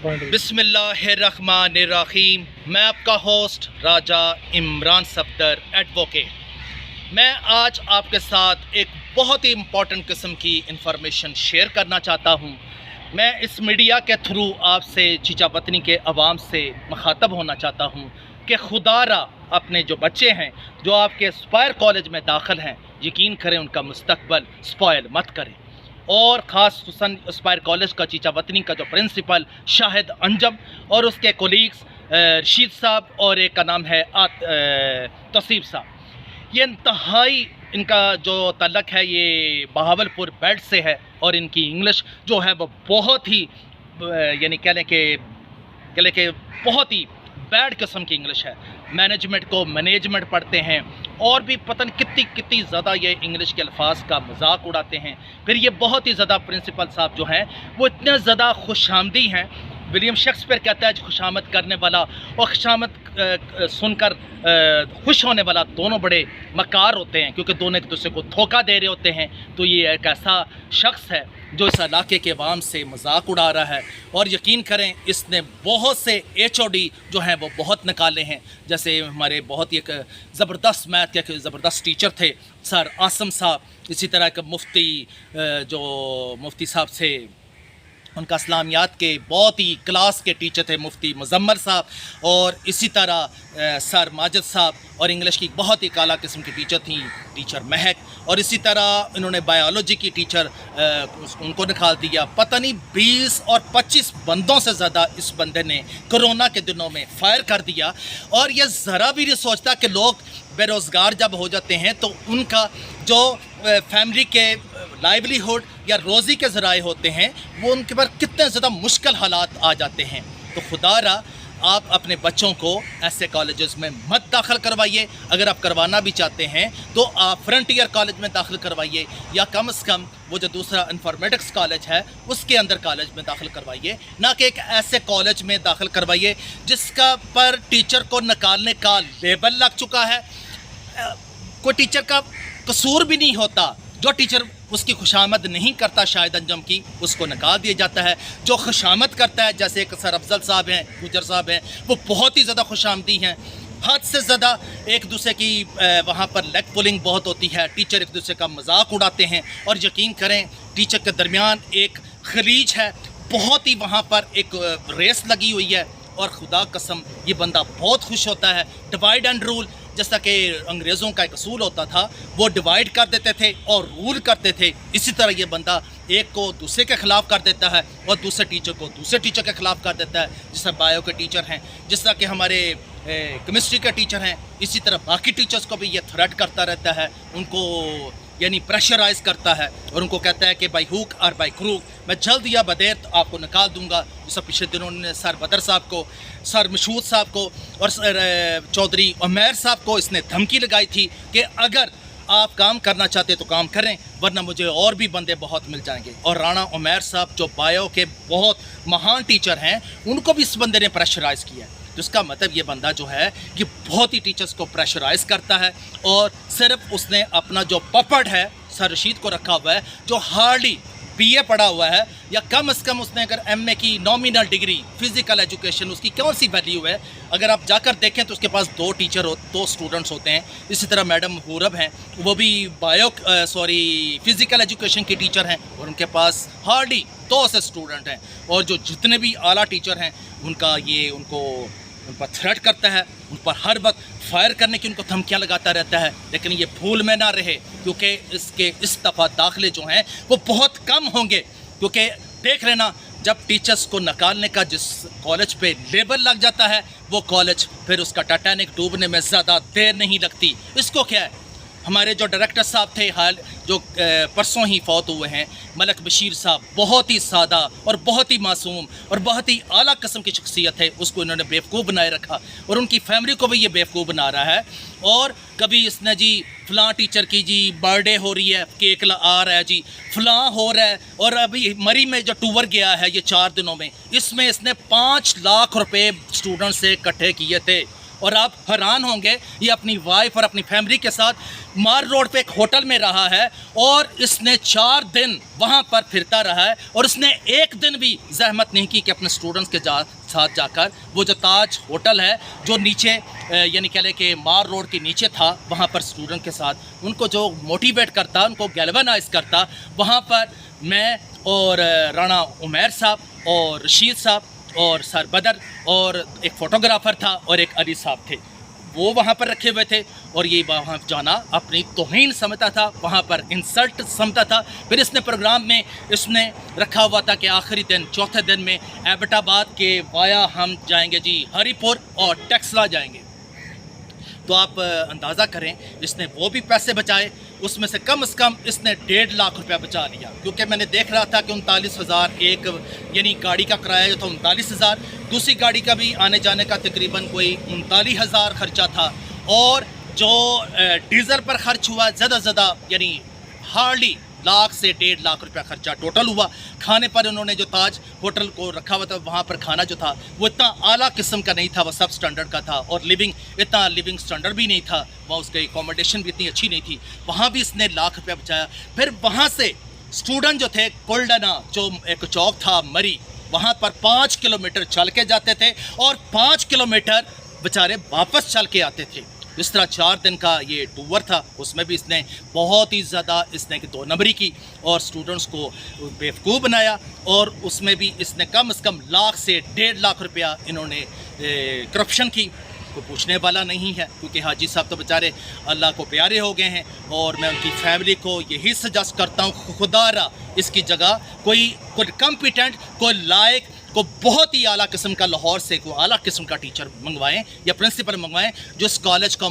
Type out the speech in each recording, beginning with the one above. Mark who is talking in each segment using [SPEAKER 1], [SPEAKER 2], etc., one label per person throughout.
[SPEAKER 1] بسم اللہ الرحمن الرحیم۔ میں آپ کا ہوسٹ راجہ عمران صفدر ایڈووکیٹ۔ میں آج آپ کے ساتھ ایک بہت ہی امپورٹنٹ قسم کی انفارمیشن شیئر کرنا چاہتا ہوں۔ میں اس میڈیا کے تھرو آپ سے چیچا وطنی کے عوام سے مخاطب ہونا چاہتا ہوں کہ خدا را اپنے جو بچے ہیں جو آپ کے اسپائر کالج میں داخل ہیں، یقین کریں ان کا مستقبل اسپائل مت کریں۔ اور خاص خصوصاً اسپائر کالج کا چیچا وطنی کا جو پرنسپل شاہد انجم اور اس کے کولیگز رشید صاحب اور ایک کا نام ہے توصیف صاحب، یہ انتہائی ان کا جو تعلق ہے یہ بہاول پور بیلٹ سے ہے، اور ان کی انگلش جو ہے وہ بہت ہی یعنی کہہ لیں کہ بہت ہی بیڈ قسم کی انگلش ہے۔ مینجمنٹ کو مینجمنٹ پڑھتے ہیں، اور بھی پتہ نہیں کتنی زیادہ یہ انگلش کے الفاظ کا مذاق اڑاتے ہیں۔ پھر یہ بہت ہی زیادہ پرنسپل صاحب جو ہیں وہ اتنے زیادہ خوش آمدی ہیں۔ ولیم شیکسپیئر کہتا ہے خوش آمد کرنے والا اور خوش آمد سن کر خوش ہونے والا دونوں بڑے مکار ہوتے ہیں، کیونکہ دونوں ایک دوسرے کو دھوکہ دے رہے ہوتے ہیں۔ تو یہ ایک ایسا شخص ہے جو اس علاقے کے عوام سے مذاق اڑا رہا ہے، اور یقین کریں اس نے بہت سے HOD جو ہیں وہ بہت نکالے ہیں۔ جیسے ہمارے بہت ہی ایک زبردست میتھ کے زبردست ٹیچر تھے سر عاصم صاحب، اسی طرح ایک مفتی صاحب سے ان کا اسلامیات کے بہت ہی کلاس کے ٹیچر تھے مفتی مزمر صاحب، اور اسی طرح سر ماجد صاحب، اور انگلش کی بہت ہی اعلیٰ قسم کی ٹیچر تھیں ٹیچر مہک، اور اسی طرح انہوں نے بایولوجی کی ٹیچر ان کو نکال دیا۔ پتہ نہیں 20 اور 25 بندوں سے زیادہ اس بندے نے کرونا کے دنوں میں فائر کر دیا، اور یہ ذرا بھی نہیں سوچتا کہ لوگ بے روزگار جب ہو جاتے ہیں تو ان کا جو فیملی کے لائیولیہوڈ یا روزی کے ذرائع ہوتے ہیں وہ ان کے پر کتنے زیادہ مشکل حالات آ جاتے ہیں۔ تو خدا را آپ اپنے بچوں کو ایسے کالجز میں مت داخل کروائیے۔ اگر آپ کروانا بھی چاہتے ہیں تو آپ فرنٹیئر کالج میں داخل کروائیے، یا کم از کم وہ جو دوسرا انفارمیٹکس کالج ہے اس کے اندر کالج میں داخل کروائیے، نہ کہ ایک ایسے کالج میں داخل کروائیے جس کا پر ٹیچر کو نکالنے کا لیبل لگ چکا ہے۔ کوئی ٹیچر کا قصور بھی نہیں ہوتا، جو ٹیچر اس کی خوشامد نہیں کرتا شاہد انجم کی، اس کو نکال دیا جاتا ہے۔ جو خوشامد کرتا ہے، جیسے ایک سر افضل صاحب ہیں، گجر صاحب ہیں، وہ بہت ہی زیادہ خوش آمدی ہیں، حد سے زیادہ ایک دوسرے کی وہاں پر لیگ پولنگ بہت ہوتی ہے، ٹیچر ایک دوسرے کا مذاق اڑاتے ہیں، اور یقین کریں ٹیچر کے درمیان ایک خلیج ہے، بہت ہی وہاں پر ایک ریس لگی ہوئی ہے، اور خدا قسم یہ بندہ بہت خوش ہوتا ہے۔ ڈیوائیڈ اینڈ رول، جیسا کہ انگریزوں کا ایک اصول ہوتا تھا، وہ ڈیوائیڈ کر دیتے تھے اور رول کرتے تھے، اسی طرح یہ بندہ ایک کو دوسرے کے خلاف کر دیتا ہے اور دوسرے ٹیچر کو دوسرے ٹیچر کے خلاف کر دیتا ہے۔ جس طرح بایو کے ٹیچر ہیں، جس طرح کہ ہمارے کیمسٹری کے ٹیچر ہیں، اسی طرح باقی ٹیچرز کو بھی یہ تھریٹ کرتا رہتا ہے، ان کو یعنی پریشرائز کرتا ہے، اور ان کو کہتا ہے کہ بائی ہوک اور بائی کروک میں جلد یا بدیر آپ کو نکال دوں گا۔ جیسا پچھلے دنوں نے سر بدر صاحب کو، سر مشہود صاحب کو اور سر چودھری عمیر صاحب کو اس نے دھمکی لگائی تھی کہ اگر آپ کام کرنا چاہتے تو کام کریں، ورنہ مجھے اور بھی بندے بہت مل جائیں گے۔ اور رانا عمیر صاحب جو بایو کے بہت مہان ٹیچر ہیں، ان کو بھی اس بندے نے پریشرائز کیا ہے۔ جس کا مطلب یہ بندہ جو ہے یہ بہت ہی ٹیچرز کو پریشرائز کرتا ہے، اور صرف اس نے اپنا جو پپڑ ہے سر رشید کو رکھا ہوا ہے، جو ہارڈلی BA پڑھا ہوا ہے، یا کم از کم اس نے اگر MA کی نامینل ڈگری فزیکل ایجوکیشن، اس کی کون سی ویلیو ہے؟ اگر آپ جا کر دیکھیں تو اس کے پاس 2 اسٹوڈنٹس ہوتے ہیں۔ اسی طرح میڈم حورب ہیں، وہ بھی فزیکل ایجوکیشن کی ٹیچر ہیں، اور ان کے پاس ہارڈلی 2 سے اسٹوڈنٹ ہیں، اور جو جتنے بھی اعلیٰ ٹیچر ہیں ان کا یہ ان پر تھریٹ کرتا ہے، ان پر ہر وقت فائر کرنے کی ان کو دھمکیاں لگاتا رہتا ہے۔ لیکن یہ بھول میں نہ رہے، کیونکہ اس دفعہ داخلے جو ہیں وہ بہت کم ہوں گے، کیونکہ دیکھ لینا جب ٹیچرز کو نکالنے کا جس کالج پہ لیبل لگ جاتا ہے، وہ کالج پھر اس کا ٹائٹینک ڈوبنے میں زیادہ دیر نہیں لگتی۔ اس کو کیا ہے، ہمارے جو ڈائریکٹر صاحب تھے جو پرسوں ہی فوت ہوئے ہیں، ملک بشیر صاحب، بہت ہی سادہ اور بہت ہی معصوم اور بہت ہی اعلیٰ قسم کی شخصیت ہے، اس کو انہوں نے بیوقوف بنائے رکھا، اور ان کی فیملی کو بھی یہ بیوقوف بنا رہا ہے۔ اور کبھی اس نے فلاں ٹیچر کی برتھ ڈے ہو رہی ہے، کیک آ رہا ہے فلاں ہو رہا ہے، اور ابھی مری میں جو ٹور گیا ہے یہ 4 دنوں میں، اس میں اس نے 5 لاکھ روپے اسٹوڈنٹ سے اکٹھے کیے تھے، اور آپ حیران ہوں گے یہ اپنی وائف اور اپنی فیملی کے ساتھ مار روڈ پہ ایک ہوٹل میں رہا ہے اور اس نے 4 دن وہاں پر پھرتا رہا ہے اور اس نے ایک دن بھی زحمت نہیں کی کہ اپنے اسٹوڈنٹس کے ساتھ جا کر وہ جو تاج ہوٹل ہے جو نیچے یعنی کہہ لیں کہ مار روڈ کے نیچے تھا وہاں پر اسٹوڈنٹ کے ساتھ ان کو جو موٹیویٹ کرتا ان کو گیلونائز کرتا وہاں پر میں اور رانا عمیر صاحب اور رشید صاحب اور سر بدر اور ایک فوٹوگرافر تھا اور ایک علی صاحب تھے وہ وہاں پر رکھے ہوئے تھے اور یہ وہاں جانا اپنی توہین سمجھتا تھا وہاں پر انسلٹ سمجھتا تھا. پھر اس نے پروگرام میں اس نے رکھا ہوا تھا کہ آخری دن چوتھے دن میں ایبٹ آباد کے وایا ہم جائیں گے جی ہری پور اور ٹیکسلا جائیں گے. تو آپ اندازہ کریں اس نے وہ بھی پیسے بچائے اس میں سے کم از کم اس نے 1.5 لاکھ روپیہ بچا لیا کیونکہ میں نے دیکھ رہا تھا کہ 39,000 ایک یعنی گاڑی کا کرایہ جو تھا 39,000 دوسری گاڑی کا بھی آنے جانے کا تقریباً کوئی 39,000 خرچہ تھا اور جو ڈیزل پر خرچ ہوا زیادہ زیادہ یعنی ہارڈلی لاکھ سے 1.5 لاکھ روپیہ خرچہ ٹوٹل ہوا. کھانے پر انہوں نے جو تاج ہوٹل کو رکھا ہوا تھا وہاں پر کھانا جو تھا وہ اتنا اعلیٰ قسم کا نہیں تھا وہ سب سٹینڈرڈ کا تھا اور اتنا لیونگ سٹینڈرڈ بھی نہیں تھا وہاں اس کی اکوموڈیشن بھی اتنی اچھی نہیں تھی. وہاں بھی اس نے لاکھ روپیہ بچایا. پھر وہاں سے اسٹوڈنٹ جو تھے کولڈنا جو ایک چوک تھا مری وہاں پر 5 کلومیٹر چل کے جاتے تھے اور 5 کلومیٹر بیچارے واپس چل کے آتے تھے. اس طرح 4 دن کا یہ ٹور تھا اس میں بھی اس نے بہت ہی زیادہ اس نے 2 نمبری کی اور اسٹوڈنٹس کو بیوقوف بنایا اور اس میں بھی اس نے کم از کم لاکھ سے 1.5 لاکھ روپیہ انہوں نے کرپشن کی. کوئی پوچھنے والا نہیں ہے کیونکہ حاجی صاحب تو بیچارے اللہ کو پیارے ہو گئے ہیں اور میں ان کی فیملی کو یہی سجیسٹ کرتا ہوں خدا را اس کی جگہ کوئی کمپیٹنٹ کوئی لائق کو بہت ہی اعلیٰ قسم کا لاہور سے کوئی اعلیٰ قسم کا ٹیچر منگوائیں یا پرنسپل منگوائیں جو اس کالج کا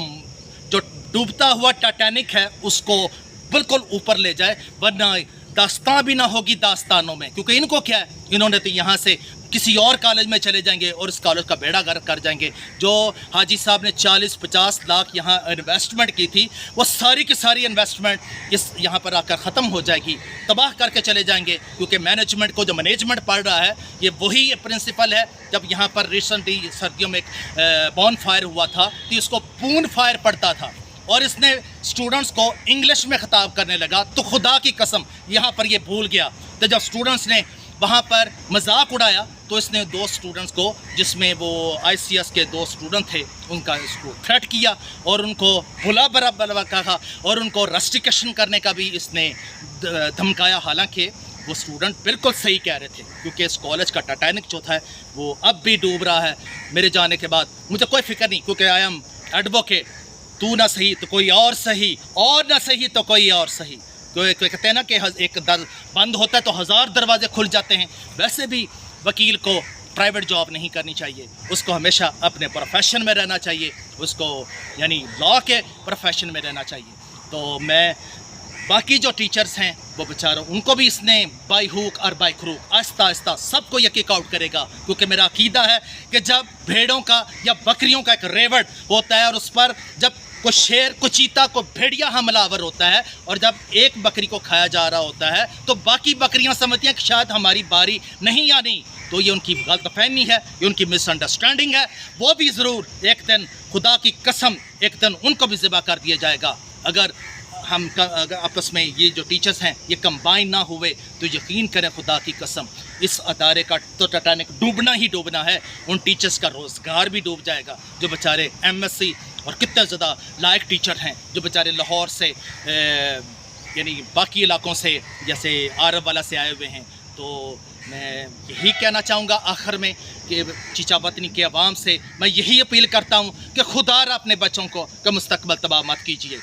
[SPEAKER 1] جو ڈوبتا ہوا ٹائٹینک ہے اس کو بالکل اوپر لے جائے ورنہ داستان بھی نہ ہوگی داستانوں میں کیونکہ ان کو کیا ہے انہوں نے تو یہاں سے کسی اور کالج میں چلے جائیں گے اور اس کالج کا بیڑا غرق کر جائیں گے. جو حاجی صاحب نے 40-50 لاکھ یہاں انویسٹمنٹ کی تھی وہ ساری کی ساری انویسٹمنٹ اس یہاں پر آ کر ختم ہو جائے گی تباہ کر کے چلے جائیں گے کیونکہ مینجمنٹ کو جو مینجمنٹ پڑھ رہا ہے یہ وہی پرنسپل ہے. جب یہاں پر ریسنٹلی سردیوں میں ایک بون فائر ہوا تھا تو اس کو پون فائر پڑتا تھا اور اس نے اسٹوڈنٹس کو انگلش میں خطاب کرنے لگا تو خدا کی قسم یہاں پر یہ بھول گیا. تو جب اسٹوڈنٹس نے وہاں پر مذاق اڑایا تو اس نے 2 اسٹوڈنٹس کو جس میں وہ ICS کے 2 اسٹوڈنٹ تھے ان کا اس کو تھریٹ کیا اور ان کو بھلا برا کہا اور ان کو رسٹیکیشن کرنے کا بھی اس نے دھمکایا. حالانکہ وہ اسٹوڈنٹ بالکل صحیح کہہ رہے تھے کیونکہ اس کالج کا ٹائٹینک جو تھا وہ اب بھی ڈوب رہا ہے. میرے جانے کے بعد مجھے کوئی فکر نہیں کیونکہ آئی ایم ایڈوکیٹ. تو نہ صحیح تو کوئی اور صحیح اور نہ صحیح تو کوئی اور صحیح. کہتے ہیں نا کہ ایک در بند ہوتا ہے تو 1000 دروازے کھل جاتے ہیں. ویسے بھی وکیل کو پرائیویٹ جاب نہیں کرنی چاہیے اس کو ہمیشہ اپنے پروفیشن میں رہنا چاہیے اس کو یعنی لا کے پروفیشن میں رہنا چاہیے. تو میں باقی جو ٹیچرز ہیں وہ بیچاروں ان کو بھی اس نے بائی ہوک اور بائی کروک آہستہ آہستہ سب کو یہ کک آؤٹ کرے گا کیونکہ میرا عقیدہ ہے کہ جب بھیڑوں کا یا بکریوں کا ایک ریوٹ ہوتا ہے اور اس پر جب کوئی شیر کو چیتا کو بھیڑیا حملہ آور ہوتا ہے اور جب ایک بکری کو کھایا جا رہا ہوتا ہے تو باقی بکریاں سمجھتی ہیں کہ شاید ہماری باری نہیں یا نہیں. تو یہ ان کی غلط فہمی ہے یہ ان کی مس انڈرسٹینڈنگ ہے. وہ بھی ضرور ایک دن خدا کی قسم ایک دن ان کو بھی ذبح کر دیا جائے گا. اگر ہم آپس میں یہ جو ٹیچرز ہیں یہ کمبائن نہ ہوئے تو یقین کریں خدا کی قسم اس ادارے کا تو ٹائٹینک ڈوبنا ہی ڈوبنا ہے. ان ٹیچرز کا روزگار بھی ڈوب جائے گا جو بیچارے MSc اور کتنے زیادہ لائق ٹیچر ہیں جو بیچارے لاہور سے یعنی باقی علاقوں سے جیسے عرب والا سے آئے ہوئے ہیں. تو میں یہی کہنا چاہوں گا آخر میں کہ چیچا وطنی کے عوام سے میں یہی اپیل کرتا ہوں کہ خدا را اپنے بچوں کو کا مستقبل تباہ مت کیجیے.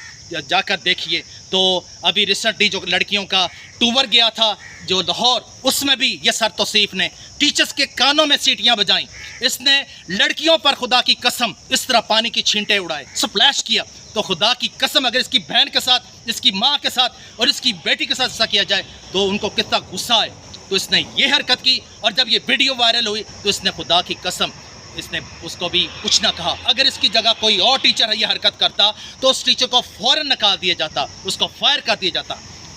[SPEAKER 1] جا کر دیکھیے تو ابھی ریسنٹلی جو لڑکیوں کا ٹور گیا تھا جو لاہور اس میں بھی یہ سر توصیف نے ٹیچرز کے کانوں میں سیٹیاں بجائیں. اس نے لڑکیوں پر خدا کی قسم اس طرح پانی کی چھینٹے اڑائے سپلیش کیا. تو خدا کی قسم اگر اس کی بہن کے ساتھ اس کی ماں کے ساتھ اور اس کی بیٹی کے ساتھ ایسا کیا جائے تو ان کو کتنا غصہ آئے. تو اس نے یہ حرکت کی اور جب یہ ویڈیو وائرل ہوئی تو اس نے خدا کی قسم اس نے اس کو بھی کچھ نہ کہا. اگر اس کی جگہ کوئی اور ٹیچر یہ حرکت کرتا تو اس ٹیچر کو فوراً نکال دیا جاتا اس کو فائر کر دیا جاتا.